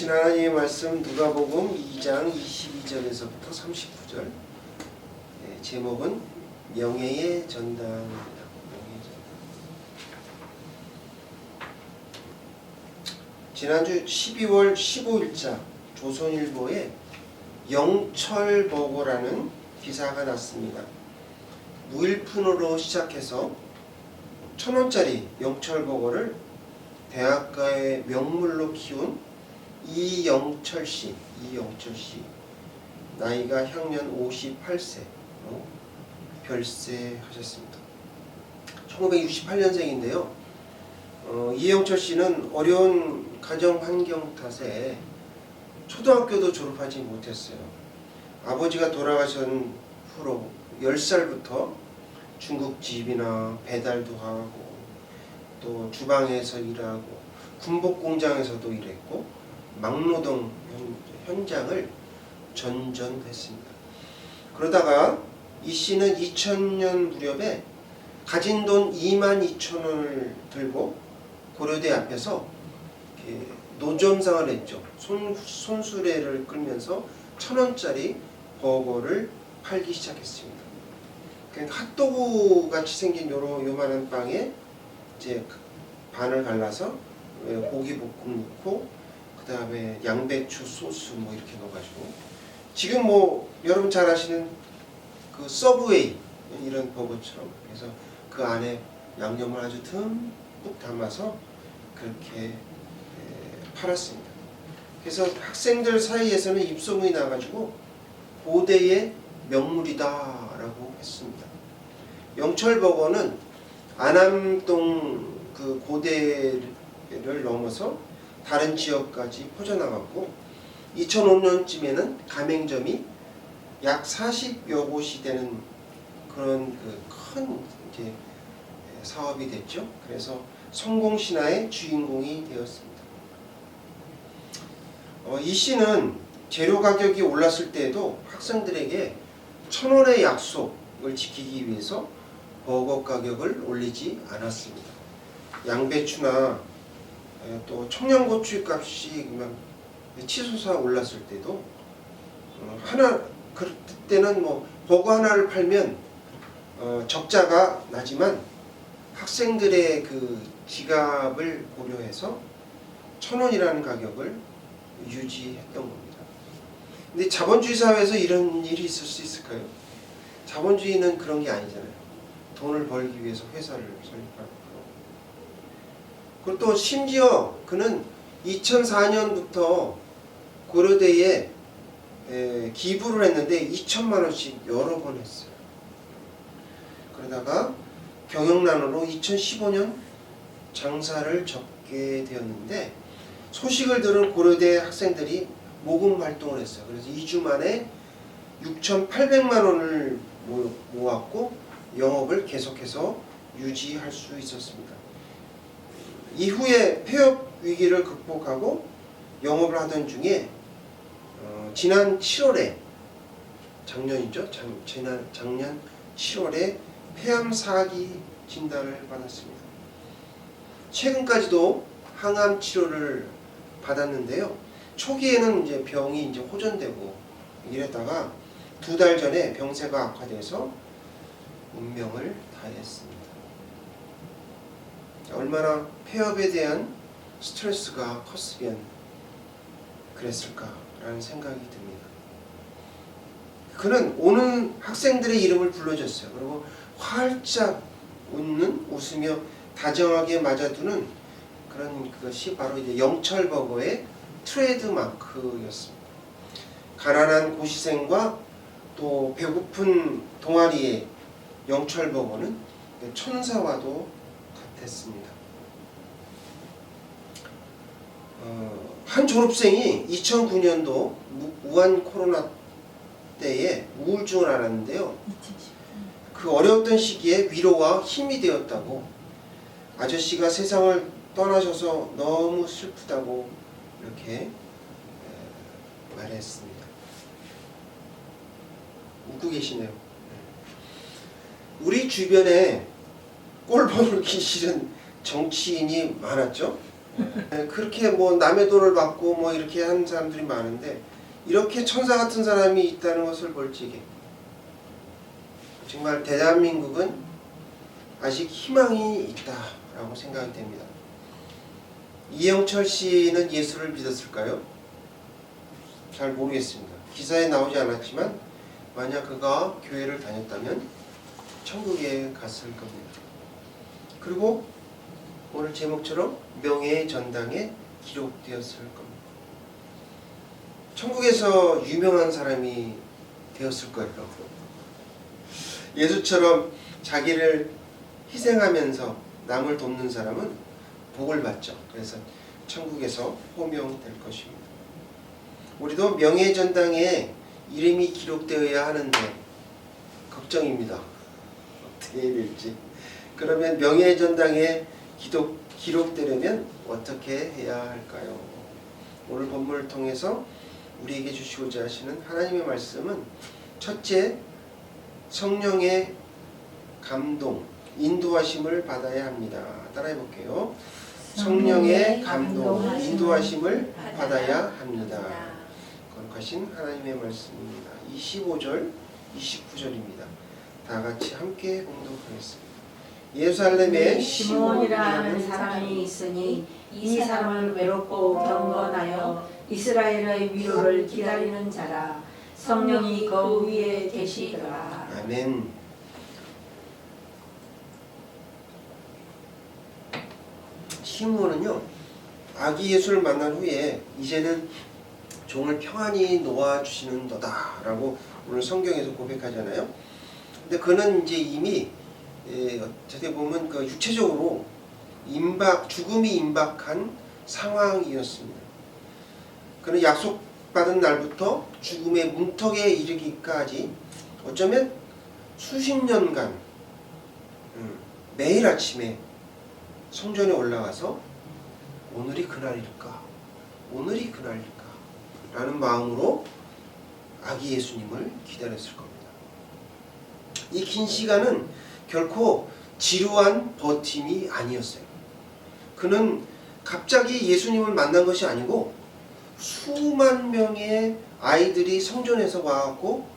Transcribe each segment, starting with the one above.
주신 하나님의 말씀 누가복음 2장 22절에서부터 39절. 제목은 명예의 전당입니다. 명예의 전당. 지난주 12월 15일자 조선일보에 영철버거라는 기사가 났습니다. 무일푼으로 시작해서 1,000원짜리 영철버거를 대학가의 명물로 키운 이영철 씨, 나이가 향년 58세로 별세하셨습니다. 1968년생인데요. 이영철 씨는 어려운 가정 환경 탓에 초등학교도 졸업하지 못했어요. 아버지가 돌아가신 후로 10살부터 중국집이나 배달도 하고 또 주방에서 일하고 군복공장에서도 일했고 막노동 현장을 전전했습니다. 그러다가 이 씨는 2000년 무렵에 가진 돈 22,000원을 들고 고려대 앞에서 노점상을 했죠. 손수레를 끌면서 1,000원짜리 버거를 팔기 시작했습니다. 핫도그 같이 생긴 요만한 빵에 이제 반을 갈라서 고기 볶음 넣고 그 다음에 양배추 소스 뭐 이렇게 넣어가지고 지금 뭐 여러분 잘 아시는 그 서브웨이 이런 버거처럼 그래서 그 안에 양념을 아주 듬뿍 담아서 그렇게 팔았습니다. 그래서 학생들 사이에서는 입소문이 나가지고 고대의 명물이다라고 했습니다. 영철버거는 안암동 그 고대를 넘어서 다른 지역까지 퍼져나갔고 2005년쯤에는 가맹점이 약 40여 곳이 되는 그런 큰 이제 사업이 됐죠. 그래서 성공신화의 주인공이 되었습니다. 이 씨는 재료 가격이 올랐을 때에도 학생들에게 1,000원의 약속을 지키기 위해서 버거 가격을 올리지 않았습니다. 양배추나 또 청양고추 값이 치솟아 올랐을 때도 그때는 뭐 버거 하나를 팔면 적자가 나지만 학생들의 그 지갑을 고려해서 1,000원이라는 가격을 유지했던 겁니다. 근데 자본주의 사회에서 이런 일이 있을 수 있을까요? 자본주의는 그런 게 아니잖아요. 돈을 벌기 위해서 회사를 설립하고 그리고 또 심지어 그는 2004년부터 고려대에 기부를 했는데 2천만 원씩 여러 번 했어요. 그러다가 경영난으로 2015년 장사를 접게 되었는데 소식을 들은 고려대 학생들이 모금 활동을 했어요. 그래서 2주 만에 6,800만 원을 모았고 영업을 계속해서 유지할 수 있었습니다. 이후에 폐업 위기를 극복하고 영업을 하던 중에 지난 7월에 작년 7월에 폐암 4기 진단을 받았습니다. 최근까지도 항암 치료를 받았는데요. 초기에는 이제 병이 이제 호전되고 이랬다가 2달 전에 병세가 악화돼서 운명을 다했습니다. 얼마나 폐업에 대한 스트레스가 컸으면 그랬을까라는 생각이 듭니다. 그는 오는 학생들의 이름을 불러줬어요. 그리고 활짝 웃으며 다정하게 맞아두는 그런 그것이 바로 이제 영철버거의 트레이드마크였습니다. 가난한 고시생과 또 배고픈 동아리의 영철버거는 천사와도 같았습니다. 한 졸업생이 2009년도 우한 코로나 때에 우울증을 앓았는데요. 그 어려웠던 시기에 위로와 힘이 되었다고 아저씨가 세상을 떠나셔서 너무 슬프다고 이렇게 말했습니다. 웃고 계시네요. 우리 주변에 꼴 보기 싫은 정치인이 많았죠. 그렇게 뭐 남의 돈을 받고 뭐 이렇게 하는 사람들이 많은데 이렇게 천사 같은 사람이 있다는 것을 볼지게 정말 대한민국은 아직 희망이 있다라고 생각이 됩니다. 이영철 씨는 예수를 믿었을까요? 잘 모르겠습니다. 기사에 나오지 않았지만 만약 그가 교회를 다녔다면 천국에 갔을 겁니다. 그리고 오늘 제목처럼 명예의 전당에 기록되었을 겁니다. 천국에서 유명한 사람이 되었을 거예요. 예수처럼 자기를 희생하면서 남을 돕는 사람은 복을 받죠. 그래서 천국에서 호명될 것입니다. 우리도 명예의 전당에 이름이 기록되어야 하는데 걱정입니다. 어떻게 해야 될지. 그러면 명예의 전당에 기록되려면 어떻게 해야 할까요? 오늘 본문을 통해서 우리에게 주시고자 하시는 하나님의 말씀은 첫째, 성령의 감동, 인도하심을 받아야 합니다. 따라해 볼게요. 성령의 감동, 인도하심을 받아야 합니다. 거룩하신 하나님의 말씀입니다. 25절, 29절입니다. 다 같이 함께 봉독하겠습니다. 예루살렘에 시몬이라는 사람이 있으니 이 사람은 외롭고 경건하여 이스라엘의 위로를 기다리는 자라. 성령이 그 위에 계시더라. 아멘. 시몬은요, 아기 예수를 만난 후에 이제는 종을 평안히 놓아주시는 너다라고 오늘 성경에서 고백하잖아요. 근데 그는 이제 이미 어떻게 보면 그 육체적으로 죽음이 임박한 상황이었습니다. 그는 약속받은 날부터 죽음의 문턱에 이르기까지 어쩌면 수십 년간 매일 아침에 성전에 올라가서 오늘이 그날일까? 오늘이 그날일까? 라는 마음으로 아기 예수님을 기다렸을 겁니다. 이 긴 시간은 결코 지루한 버팀이 아니었어요. 그는 갑자기 예수님을 만난 것이 아니고 수만 명의 아이들이 성전에서 와갖고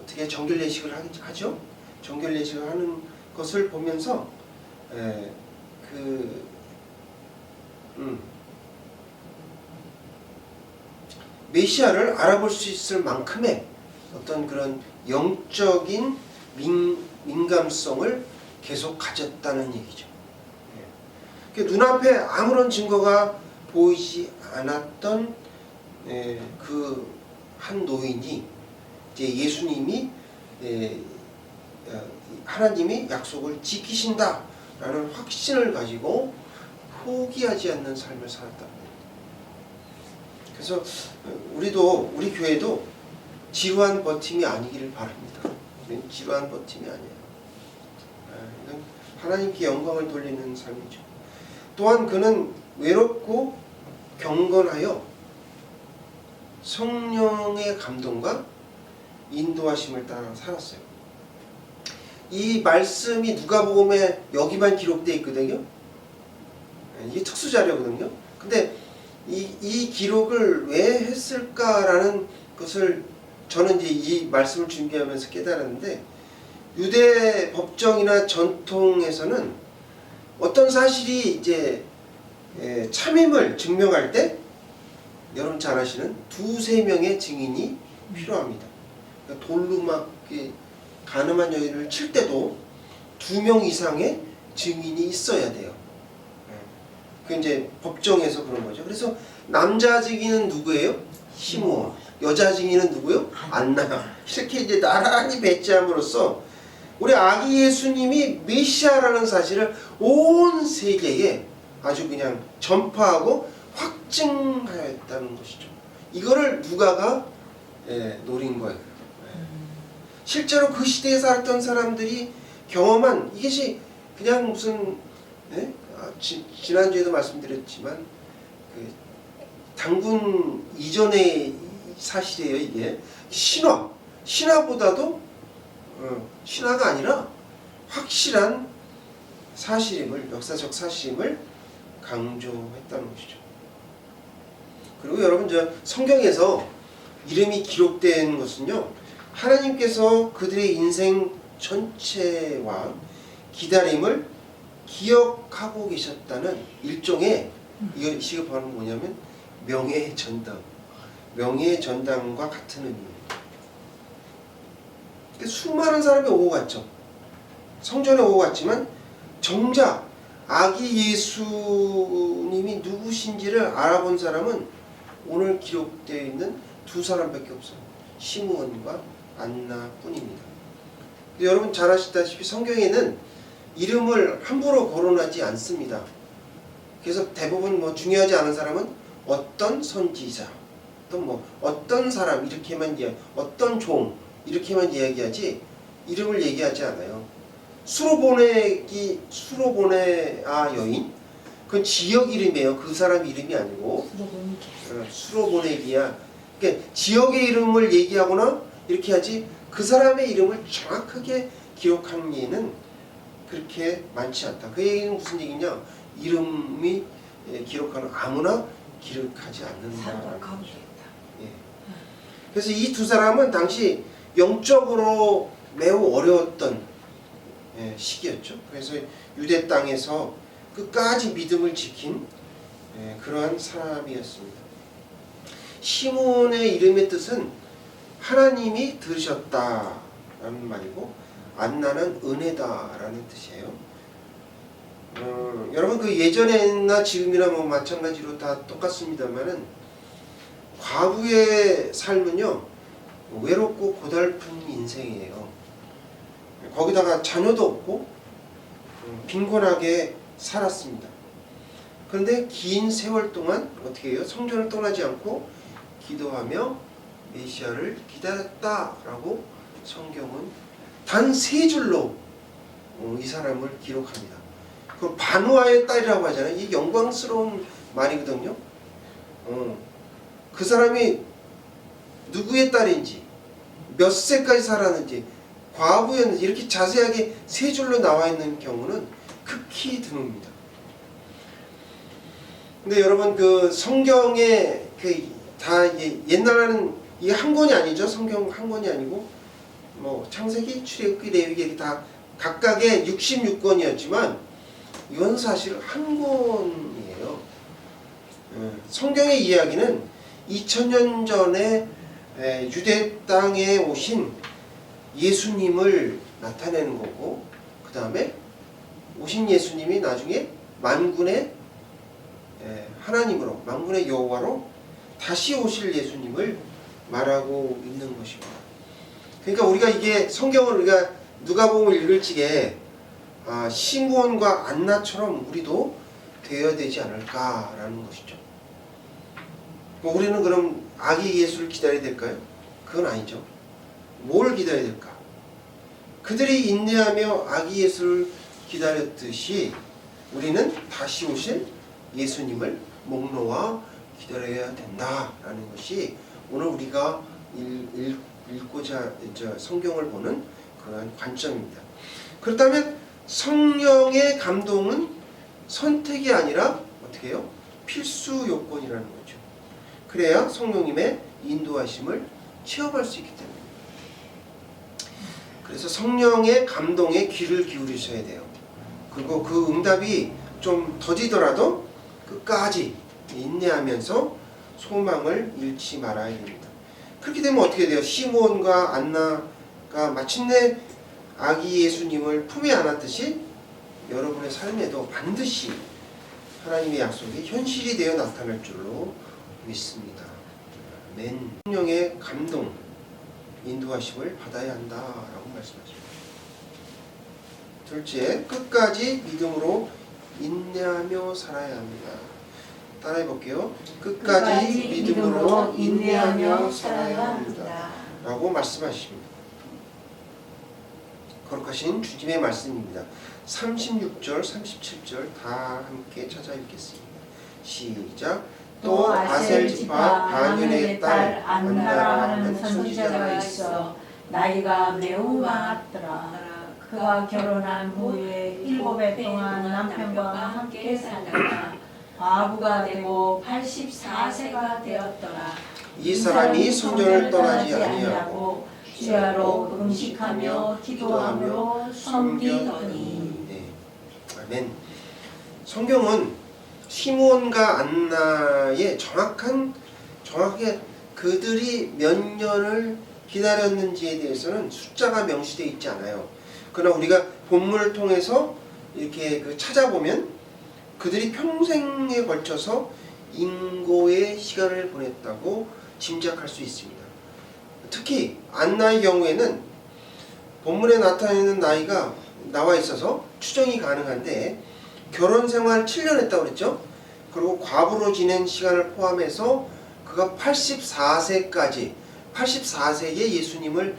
어떻게 정결례식을 하죠? 정결례식을 하는 것을 보면서 메시아를 알아볼 수 있을 만큼의 어떤 그런 영적인 민감성을 계속 가졌다는 얘기죠. 눈앞에 아무런 증거가 보이지 않았던 그 한 노인이 이제 예수님이 하나님이 약속을 지키신다라는 확신을 가지고 포기하지 않는 삶을 살았다. 그래서 우리 교회도 지루한 버팀이 아니기를 바랍니다. 지루한 버팀이 아니에요. 하나님께 영광을 돌리는 삶이죠. 또한 그는 외롭고 경건하여 성령의 감동과 인도하심을 따라 살았어요. 이 말씀이 누가복음에 여기만 기록되어 있거든요. 이게 특수 자료거든요. 근데 이 기록을 왜 했을까라는 것을 저는 이제 이 말씀을 준비하면서 깨달았는데, 유대 법정이나 전통에서는 어떤 사실이 이제 참임을 증명할 때 여러분 잘 아시는 두세 명의 증인이 필요합니다. 그러니까 돌로 막 가늠한 여인을 칠 때도 2명 이상의 증인이 있어야 돼요. 그 이제 법정에서 그런 거죠. 그래서 남자 증인은 누구예요? 시므온. 여자 증인은 누구요? 안나. 이렇게 이제 나란히 배치함으로써 우리 아기 예수님이 메시아라는 사실을 온 세계에 아주 그냥 전파하고 확증하였다는 것이죠. 이거를 누가가 노린 거예요. 실제로 그 시대에 살았던 사람들이 경험한 이것이 그냥 무슨 지난주에도 말씀드렸지만 그 당군 이전의 사실이에요. 이게 신화보다도 신화가 아니라 확실한 사실임을, 역사적 사실임을 강조했다는 것이죠. 그리고 여러분 저 성경에서 이름이 기록된 것은요, 하나님께서 그들의 인생 전체와 기다림을 기억하고 계셨다는 일종의, 이걸 시급하는 뭐냐면 명예의 전당, 명예의 전당과 같은 의미입니다. 수많은 사람이 오고 갔죠. 성전에 오고 갔지만 정작 아기 예수님이 누구신지를 알아본 사람은 오늘 기록되어 있는 두 사람밖에 없어요. 시므온과 안나 뿐입니다. 여러분 잘 아시다시피 성경에는 이름을 함부로 거론하지 않습니다. 그래서 대부분 뭐 중요하지 않은 사람은 어떤 선지자, 또 뭐 어떤 사람 이렇게만 어떤 종 이렇게만 이야기하지 이름을 얘기하지 않아요. 수로보네아 여인, 그건 지역 이름이에요. 그 사람 이름이 아니고 수로보네기야. 그러니까 지역의 이름을 얘기하거나 이렇게 하지 그 사람의 이름을 정확하게 기록하는 예는 그렇게 많지 않다. 그 얘기는 무슨 얘기냐? 이름이 기록하는 아무나 기록하지 않는다. 예. 그래서 이 두 사람은 당시 영적으로 매우 어려웠던 시기였죠. 그래서 유대 땅에서 끝까지 믿음을 지킨 그러한 사람이었습니다. 시몬의 이름의 뜻은 하나님이 들으셨다라는 말이고, 안나는 은혜다라는 뜻이에요. 여러분 그 예전에나 지금이나 뭐 마찬가지로 다 똑같습니다만은 과부의 삶은요 외롭고 고달픈 인생이에요. 거기다가 자녀도 없고 빈곤하게 살았습니다. 그런데 긴 세월 동안 어떻게 해요? 성전을 떠나지 않고 기도하며 메시아를 기다렸다라고 성경은 단 세 줄로 이 사람을 기록합니다. 그 바누아의 딸이라고 하잖아요. 이게 영광스러운 말이거든요. 그 사람이 누구의 딸인지, 몇 세까지 살았는지, 과부였는지 이렇게 자세하게 세 줄로 나와 있는 경우는 극히 드뭅니다. 근데 여러분 그 성경에 다 옛날에는 이게 한 권이 아니죠. 성경 한 권이 아니고 뭐 창세기, 출애굽기, 레위기 다 각각의 66권이었지만 이건 사실 한 권이에요. 성경의 이야기는 2000년 전에 유대 땅에 오신 예수님을 나타내는 거고, 그 다음에 오신 예수님이 나중에 만군의 하나님으로, 만군의 여호와로 다시 오실 예수님을 말하고 있는 것입니다. 그러니까 우리가 이게 성경을 우리가 누가복음을 읽을 적에 시므온과 안나처럼 우리도 되어야 되지 않을까라는 것이죠. 우리는 그럼 아기 예수를 기다려야 될까요? 그건 아니죠. 뭘 기다려야 될까? 그들이 인내하며 아기 예수를 기다렸듯이 우리는 다시 오실 예수님을 목놓아 기다려야 된다라는 것이 오늘 우리가 읽고자 성경을 보는 그러한 관점입니다. 그렇다면 성령의 감동은 선택이 아니라 어떻게 해요? 필수 요건이라는 거죠. 그래야 성령님의 인도하심을 체험할 수 있기 때문입니다. 그래서 성령의 감동에 귀를 기울이셔야 돼요. 그리고 그 응답이 좀 더디더라도 끝까지 인내하면서 소망을 잃지 말아야 됩니다. 그렇게 되면 어떻게 돼요? 시므온과 안나가 마침내 아기 예수님을 품에 안았듯이 여러분의 삶에도 반드시 하나님의 약속이 현실이 되어 나타날 줄로 믿습니다. 아멘. 성령의 감동, 인도하심을 받아야 한다라고 말씀하십니다. 둘째, 끝까지 믿음으로 인내하며 살아야 합니다. 따라해 볼게요. 끝까지 믿음으로 인내하며 살아야 합니다. 라고 말씀하십니다. 거룩하신 주님의 말씀입니다. 36절, 37절 다 함께 찾아 읽겠습니다. 시작. 또 아셀 지파 바뉴의 딸 안나라 하는 선지자가 있어 나이가 매우 많았더라. 그가 결혼한 후에 7해 동안 남편과 함께 살다가 과부가 되고 84세가 되었더라. 이 사람이 성전을 떠나지 아니하고 주야로 음식하며 기도함으로 섬기더니. 네. 아멘. 성경은 시므온과 안나의 정확하게 그들이 몇 년을 기다렸는지에 대해서는 숫자가 명시되어 있지 않아요. 그러나 우리가 본문을 통해서 이렇게 찾아보면 그들이 평생에 걸쳐서 인고의 시간을 보냈다고 짐작할 수 있습니다. 특히 안나의 경우에는 본문에 나타내는 나이가 나와 있어서 추정이 가능한데 결혼 생활 7년 했다고 그랬죠. 그리고 과부로 지낸 시간을 포함해서 그가 84세에 예수님을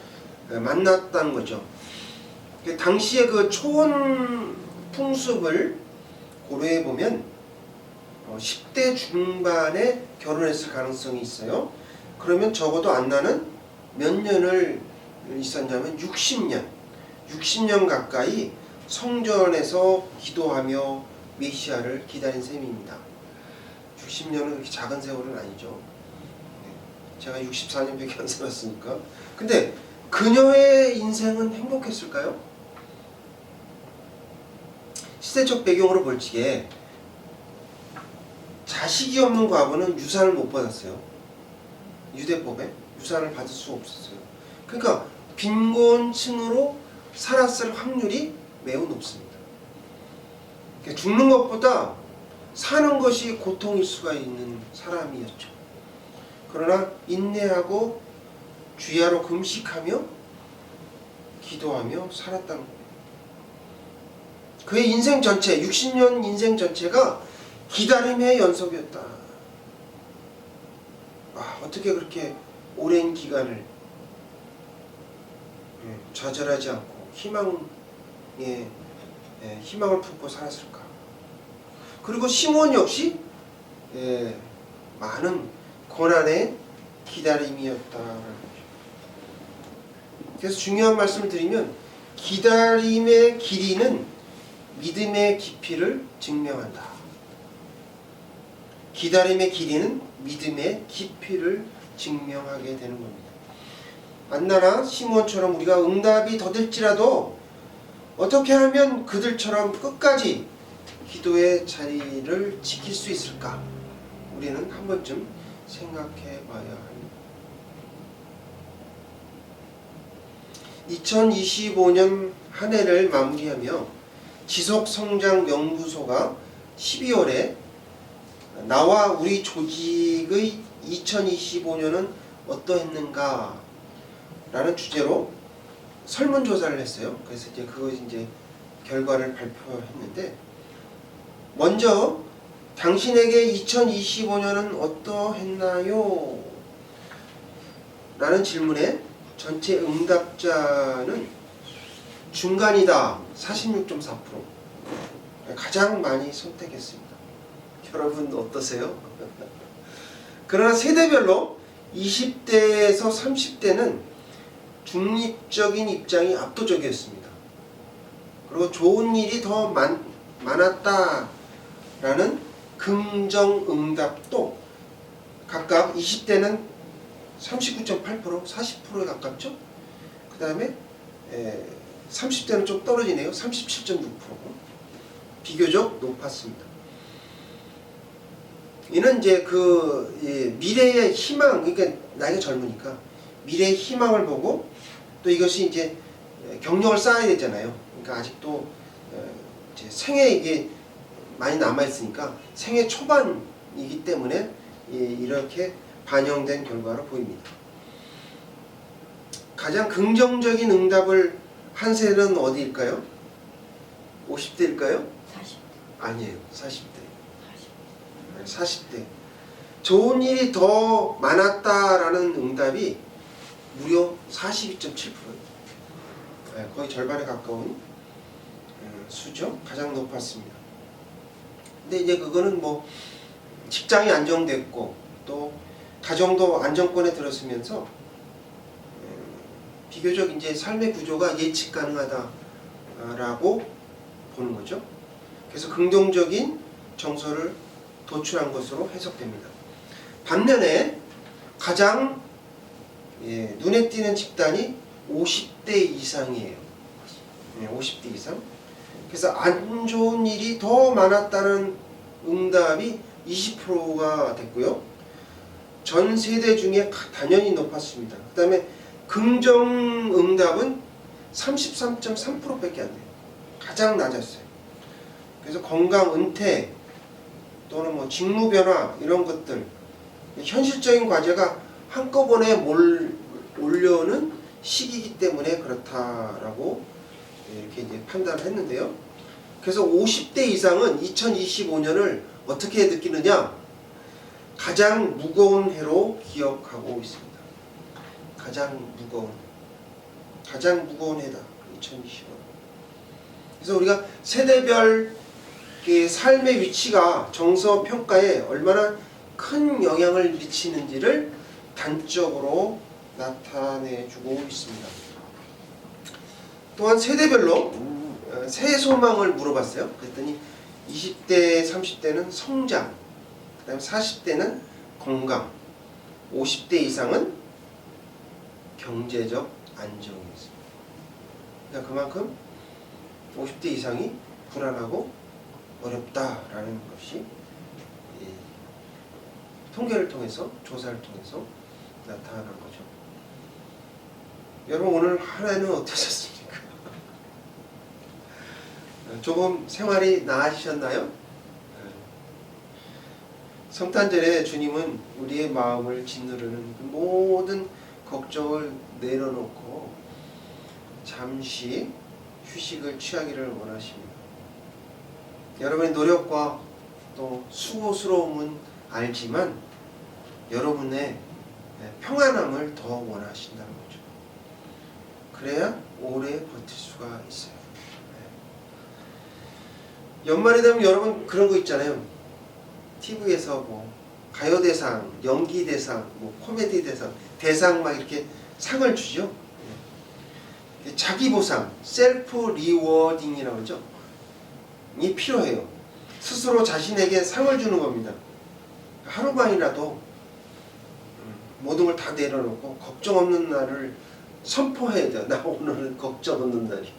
만났다는 거죠. 당시의 그 초혼 풍습을 고려해 보면 10대 중반에 결혼했을 가능성이 있어요. 그러면 적어도 안나는 몇 년을 있었냐면 60년 가까이 성전에서 기도하며 메시아를 기다린 셈입니다. 60년은 그렇게 작은 세월은 아니죠. 제가 64년밖에 안 살았으니까. 근데 그녀의 인생은 행복했을까요? 시대적 배경으로 볼 적에 자식이 없는 과부는 유산을 못 받았어요. 유대법에 유산을 받을 수 없었어요. 그러니까 빈곤층으로 살았을 확률이 매우 높습니다. 죽는 것보다 사는 것이 고통일 수가 있는 사람이었죠. 그러나 인내하고 주야로 금식하며 기도하며 살았다는 거예요. 그의 인생 전체, 60년 인생 전체가 기다림의 연속이었다. 어떻게 그렇게 오랜 기간을 좌절하지 않고 희망을 품고 살았을까? 그리고 시므온 역시 많은 고난의 기다림이었다라는 거죠. 그래서 중요한 말씀을 드리면 기다림의 길이는 믿음의 깊이를 증명한다. 기다림의 길이는 믿음의 깊이를 증명하게 되는 겁니다. 안나나 시므온처럼 우리가 응답이 더딜지라도 어떻게 하면 그들처럼 끝까지 기도의 자리를 지킬 수 있을까? 우리는 한 번쯤 생각해 봐야 합니다. 2025년 한 해를 마무리하며 지속성장연구소가 12월에 나와 우리 조직의 2025년은 어떠했는가 라는 주제로 설문조사를 했어요. 그래서 그거 결과를 발표했는데, 먼저 당신에게 2025년은 어떠했나요? 라는 질문에 전체 응답자는 중간이다 46.4%, 가장 많이 선택했습니다. 여러분 어떠세요? 그러나 세대별로 20대에서 30대는 중립적인 입장이 압도적이었습니다. 그리고 좋은 일이 더 많았다라는 긍정 응답도 각각 20대는 39.8%, 40%에 가깝죠. 그 다음에 30대는 좀 떨어지네요. 37.6%. 비교적 높았습니다. 이는 미래의 희망, 그러니까 나이가 젊으니까 미래의 희망을 보고, 또 이것이 경력을 쌓아야 되잖아요. 그러니까 아직도 생애 이게 많이 남아 있으니까 생애 초반이기 때문에 이렇게 반영된 결과로 보입니다. 가장 긍정적인 응답을 한 세대는 어디일까요? 50대일까요? 40대. 아니에요. 40대. 40대. 좋은 일이 더 많았다라는 응답이 무려 42.7%예요. 거의 절반에 가까운 수죠. 가장 높았습니다. 근데 그거는 직장이 안정됐고 또 가정도 안정권에 들었으면서 비교적 삶의 구조가 예측 가능하다라고 보는 거죠. 그래서 긍정적인 정서를 도출한 것으로 해석됩니다. 반면에 가장 눈에 띄는 집단이 50대 이상이에요. 50대 이상. 그래서 안 좋은 일이 더 많았다는 응답이 20%가 됐고요. 전 세대 중에 단연히 높았습니다. 그 다음에 긍정 응답은 33.3%밖에 안 돼요. 가장 낮았어요. 그래서 건강, 은퇴 또는 뭐 직무 변화 이런 것들, 현실적인 과제가 한꺼번에 올려오는 시기이기 때문에 그렇다라고 이렇게 이제 판단을 했는데요. 그래서 50대 이상은 2025년을 어떻게 느끼느냐? 가장 무거운 해로 기억하고 있습니다. 가장 무거운 해다. 2025년. 그래서 우리가 세대별 삶의 위치가 정서 평가에 얼마나 큰 영향을 미치는지를 단적으로 나타내주고 있습니다. 또한 세대별로 새해 소망을 물어봤어요. 그랬더니 20대, 30대는 성장, 그 다음에 40대는 건강, 50대 이상은 경제적 안정이었습니다. 그러니까 그만큼 50대 이상이 불안하고 어렵다라는 것이 통계를 통해서, 조사를 통해서 나타난 거죠. 여러분 오늘 한 해는 어떠셨습니까? 조금 생활이 나아지셨나요? 성탄절에 주님은 우리의 마음을 짓누르는 그 모든 걱정을 내려놓고 잠시 휴식을 취하기를 원하십니다. 여러분의 노력과 또 수고스러움은 알지만 여러분의 평안함을 더 원하신다는 거죠. 그래야 오래 버틸 수가 있어요. 연말이 되면 여러분 그런 거 있잖아요. TV에서 뭐 가요대상, 연기대상, 뭐 코미디 대상 막 이렇게 상을 주죠. 자기 보상, 셀프 리워딩이라고 그러죠. 이 필요해요. 스스로 자신에게 상을 주는 겁니다. 하루만이라도 모든 걸 다 내려놓고 걱정 없는 날을 선포해야 돼요. 나 오늘은 걱정 없는 날이야.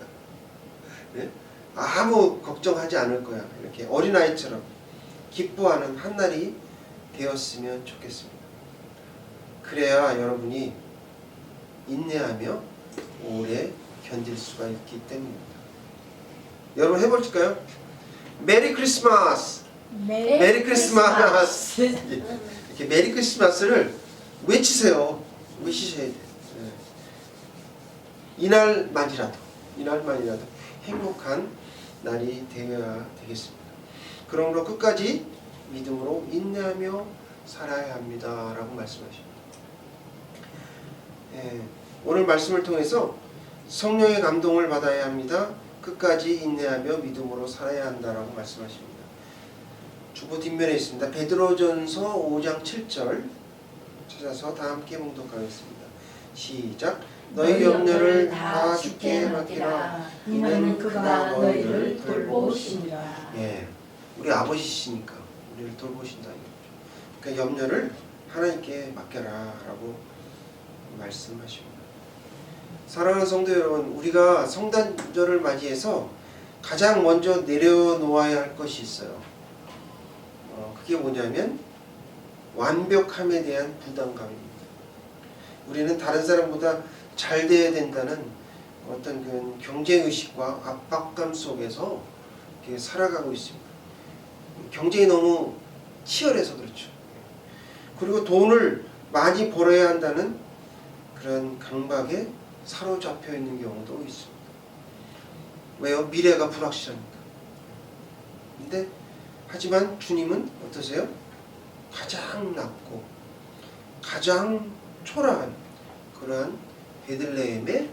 네? 아무 걱정하지 않을 거야. 이렇게 어린아이처럼 기뻐하는 한 날이 되었으면 좋겠습니다. 그래야 여러분이 인내하며 오래 견딜 수가 있기 때문입니다. 여러분 해볼까요? 메리 크리스마스! 메리 크리스마스! 이렇게 메리 크리스마스를 외치세요. 외치셔야 돼요. 이날만이라도 행복한 날이 되어야 되겠습니다. 그러므로 끝까지 믿음으로 인내하며 살아야 합니다. 라고 말씀하십니다. 오늘 말씀을 통해서 성령의 감동을 받아야 합니다. 끝까지 인내하며 믿음으로 살아야 한다라고 말씀하십니다. 주보 뒷면에 있습니다. 베드로전서 5장 7절 찾아서 다 함께 봉독하겠습니다. 시작. 너희 염려를 다 주께 맡기라. 이는 그가 너희를 돌보시니라. 우리 아버지시니까 우리를 돌보신다는 거죠. 그러니까 염려를 하나님께 맡겨라라고 말씀하십니다. 사랑하는 성도 여러분, 우리가 성탄절을 맞이해서 가장 먼저 내려놓아야 할 것이 있어요. 그게 뭐냐면 완벽함에 대한 부담감입니다. 우리는 다른 사람보다 잘 돼야 된다는 어떤 그 경쟁의식과 압박감 속에서 이렇게 살아가고 있습니다. 경쟁이 너무 치열해서 그렇죠. 그리고 돈을 많이 벌어야 한다는 그런 강박에 사로잡혀 있는 경우도 있습니다. 왜요? 미래가 불확실하니까. 근데 하지만 주님은 어떠세요? 가장 낮고 가장 초라한 그러한 베들레헴의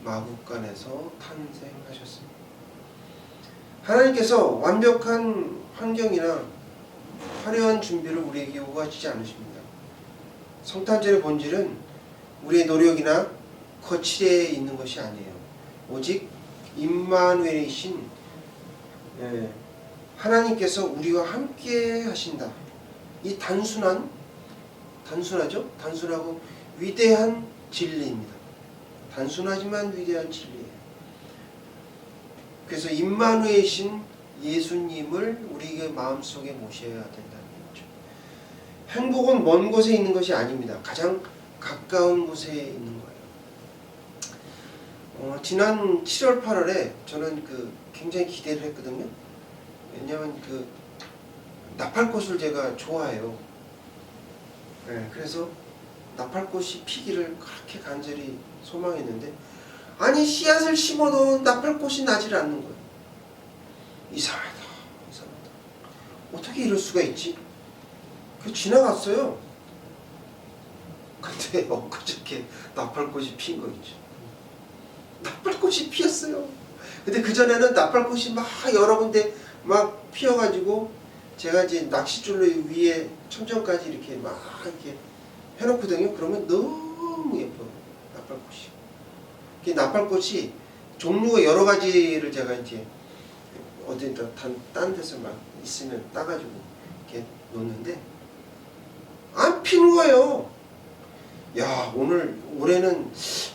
마구간에서 탄생하셨습니다. 하나님께서 완벽한 환경이나 화려한 준비를 우리에게 요구하시지 않으십니다. 성탄절의 본질은 우리의 노력이나 거칠에 있는 것이 아니에요. 오직 임마누엘이신 하나님께서 우리와 함께 하신다. 이 단순하죠? 단순하고 위대한 진리입니다. 단순하지만 위대한 진리예요. 그래서 임마누엘이신 예수님을 우리의 마음속에 모셔야 된다는 거죠. 행복은 먼 곳에 있는 것이 아닙니다. 가장 가까운 곳에 있는 거예요. 지난 7월 8월에 저는 굉장히 기대를 했거든요. 왜냐하면 나팔꽃을 제가 좋아해요. 네, 그래서 나팔꽃이 피기를 그렇게 간절히 소망했는데, 아니 씨앗을 심어도 나팔꽃이 나질 않는 거예요. 이상하다. 어떻게 이럴 수가 있지? 지나갔어요. 근데 엊그저께 나팔꽃이 핀 거 있죠. 나팔꽃이 피었어요. 근데 그전에는 나팔꽃이 막 여러 군데 막 피어가지고 제가 이제 낚싯줄로 위에 천정까지 이렇게 막 이렇게 해놓거든요. 그러면 너무 예뻐요. 나팔꽃이. 나팔꽃이 종류가 여러 가지를 제가 이제 어디 딴 데서 막 있으면 따가지고 이렇게 놓는데 안 피는 거예요. 야, 올해는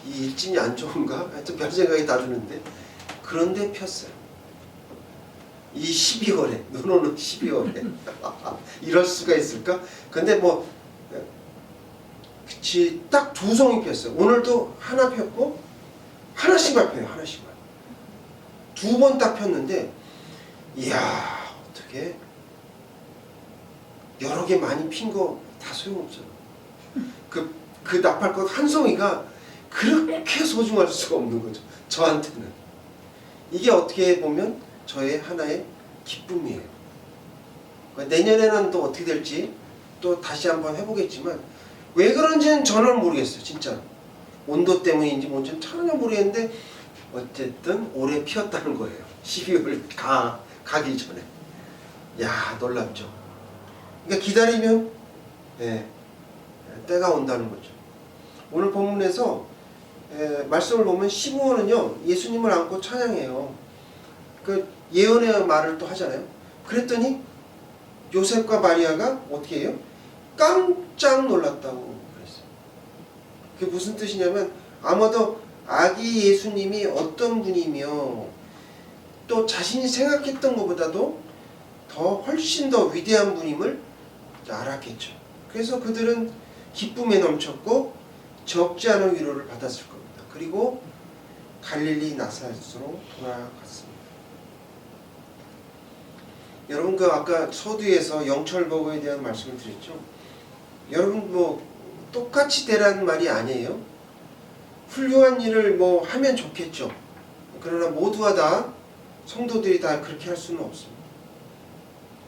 이 일진이 안 좋은가? 하여튼 별 생각이 다 드는데, 그런데 폈어요. 이 12월에, 눈 오는 12월에. 이럴 수가 있을까? 근데 그치, 딱 2송이 폈어요. 오늘도 하나 폈고, 하나씩만 펴요, 하나씩만. 2번 딱 폈는데, 이야, 어떻게 여러 개 많이 핀 거 다 소용없어요. 그 나팔꽃 한 송이가 그렇게 소중할 수가 없는 거죠. 저한테는. 이게 어떻게 보면 저의 하나의 기쁨이에요. 내년에는 또 어떻게 될지 또 다시 한번 해보겠지만, 왜 그런지는 저는 모르겠어요. 진짜. 온도 때문인지 뭔지는 전혀 모르겠는데 어쨌든 올해 피었다는 거예요. 12월 가기 전에. 야, 놀랍죠. 그러니까 기다리면 때가 온다는 거죠. 오늘 본문에서 말씀을 보면 시므온은요, 예수님을 안고 찬양해요. 예언의 말을 또 하잖아요. 그랬더니 요셉과 마리아가 어떻게 해요? 깜짝 놀랐다고 그랬어요. 그게 무슨 뜻이냐면, 아마도 아기 예수님이 어떤 분이며 또 자신이 생각했던 것보다도 훨씬 더 위대한 분임을 알았겠죠. 그래서 그들은 기쁨에 넘쳤고 적지 않은 위로를 받았을 겁니다. 그리고 갈릴리 나사렛으로 돌아갔습니다. 여러분, 아까 서두에서 영철보고에 대한 말씀을 드렸죠. 여러분, 똑같이 되라는 말이 아니에요. 훌륭한 일을 하면 좋겠죠. 그러나 모두가 다, 성도들이 다 그렇게 할 수는 없습니다.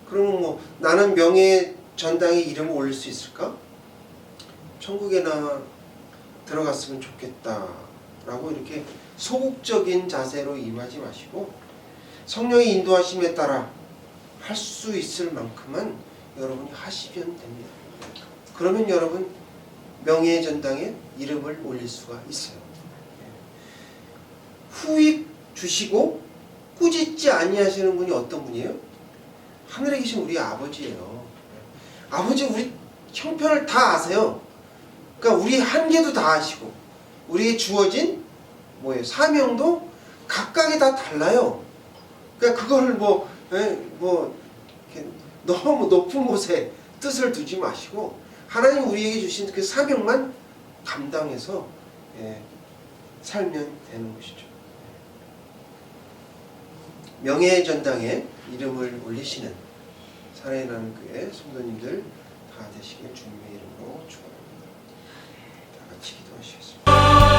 그러면 나는 명예 전당에 이름을 올릴 수 있을까? 천국에나 들어갔으면 좋겠다 라고 이렇게 소극적인 자세로 임하지 마시고, 성령의 인도하심에 따라 할 수 있을 만큼만 여러분이 하시면 됩니다. 그러면 여러분 명예의 전당에 이름을 올릴 수가 있어요. 후익 주시고 꾸짖지 아니하시는 분이 어떤 분이에요? 하늘에 계신 우리 아버지예요. 아버지 우리 형편을 다 아세요. 그러니까 우리 한계도 다 아시고, 우리에게 주어진 사명도 각각이 다 달라요. 그러니까 그거를 이렇게 너무 높은 곳에 뜻을 두지 마시고, 하나님 우리에게 주신 그 사명만 감당해서 살면 되는 것이죠. 명예의 전당에 이름을 올리시는 살아있는 교회 성도님들 다 되시길 주님의 이름으로 축원합니다. 다 같이 기도하시겠습니다.